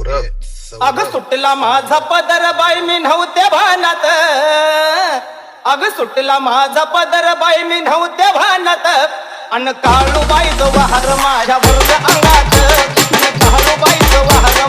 अग सुटला माझा पदर बाई मी नव्हते भानात, अग सुटला माझा पदर बाई मी नव्हते भानात, अन काळूबाईच वाहर माझ्या भरल्या अंगात, अन काळूबाईच वाहर